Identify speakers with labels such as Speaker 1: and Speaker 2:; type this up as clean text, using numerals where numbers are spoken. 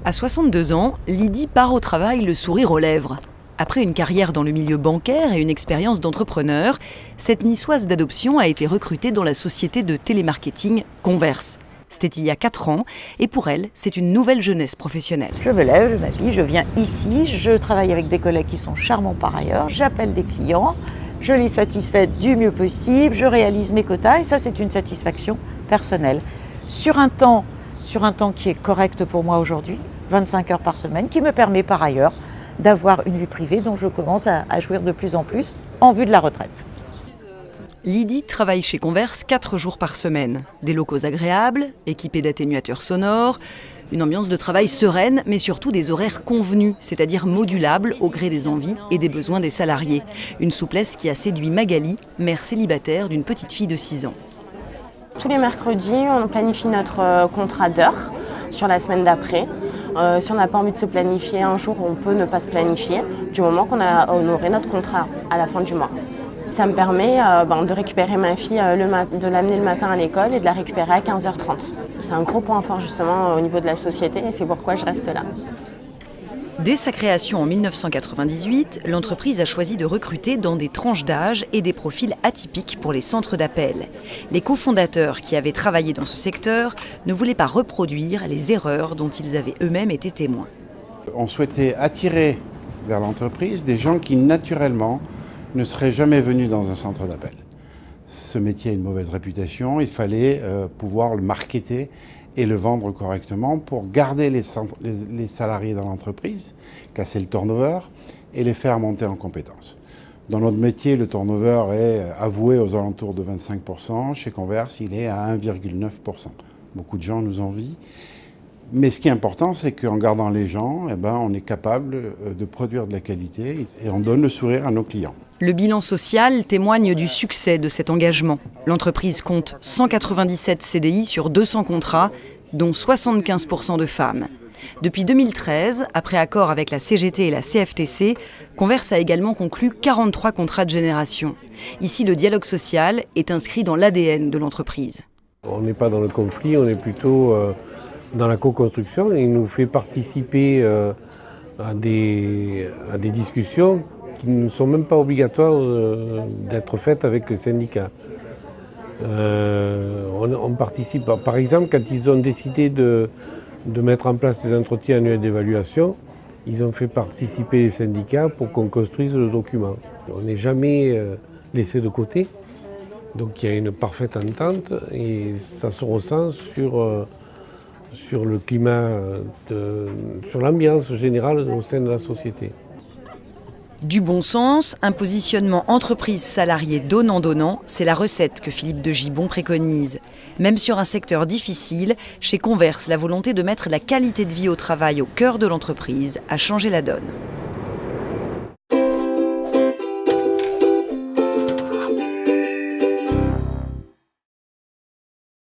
Speaker 1: À 62 ans, Lydie part au travail le sourire aux lèvres. Après une carrière dans le milieu bancaire et une expérience d'entrepreneur, cette niçoise d'adoption a été recrutée dans la société de télémarketing Converse. C'était il y a 4 ans et pour elle, c'est une nouvelle jeunesse professionnelle.
Speaker 2: Je me lève, je m'habille, je viens ici, je travaille avec des collègues qui sont charmants par ailleurs, j'appelle des clients, je les satisfais du mieux possible, je réalise mes quotas et ça c'est une satisfaction personnelle. Sur un temps qui est correct pour moi aujourd'hui, 25 heures par semaine, qui me permet par ailleurs d'avoir une vie privée dont je commence à jouir de plus en plus en vue de la retraite.
Speaker 1: Lydie travaille chez Converse 4 jours par semaine. Des locaux agréables, équipés d'atténuateurs sonores, une ambiance de travail sereine, mais surtout des horaires convenus, c'est-à-dire modulables au gré des envies et des besoins des salariés. Une souplesse qui a séduit Magali, mère célibataire d'une petite fille de 6 ans.
Speaker 3: Tous les mercredis, on planifie notre contrat d'heures sur la semaine d'après. Si on n'a pas envie de se planifier un jour, on peut ne pas se planifier, du moment qu'on a honoré notre contrat à la fin du mois. Ça me permet de récupérer ma fille, de l'amener le matin à l'école et de la récupérer à 15h30. C'est un gros point fort justement au niveau de la société et c'est pourquoi je reste là.
Speaker 1: Dès sa création en 1998, l'entreprise a choisi de recruter dans des tranches d'âge et des profils atypiques pour les centres d'appel. Les cofondateurs qui avaient travaillé dans ce secteur ne voulaient pas reproduire les erreurs dont ils avaient eux-mêmes été témoins.
Speaker 4: On souhaitait attirer vers l'entreprise des gens qui naturellement ne seraient jamais venus dans un centre d'appel. Ce métier a une mauvaise réputation, il fallait pouvoir le marketer et le vendre correctement pour garder les salariés dans l'entreprise, casser le turnover et les faire monter en compétences. Dans notre métier, le turnover est avoué aux alentours de 25%. Chez Converse, il est à 1,9%. Beaucoup de gens nous envient. Mais ce qui est important, c'est qu'en gardant les gens, on est capable de produire de la qualité et on donne le sourire à nos clients.
Speaker 1: Le bilan social témoigne du succès de cet engagement. L'entreprise compte 197 CDI sur 200 contrats, dont 75% de femmes. Depuis 2013, après accord avec la CGT et la CFTC, Converse a également conclu 43 contrats de génération. Ici, le dialogue social est inscrit dans l'ADN de l'entreprise.
Speaker 5: On n'est pas dans le conflit, on est plutôt dans la co-construction et il nous fait participer à des discussions qui ne sont même pas obligatoires d'être faites avec les syndicats. On participe, par exemple, quand ils ont décidé de mettre en place les entretiens annuels d'évaluation, ils ont fait participer les syndicats pour qu'on construise le document. On n'est jamais laissé de côté, donc il y a une parfaite entente et ça se ressent sur le climat, sur l'ambiance générale au sein de la société.
Speaker 1: Du bon sens, un positionnement entreprise-salarié donnant-donnant, c'est la recette que Philippe de Gibon préconise. Même sur un secteur difficile, chez Converse, la volonté de mettre la qualité de vie au travail au cœur de l'entreprise a changé la donne.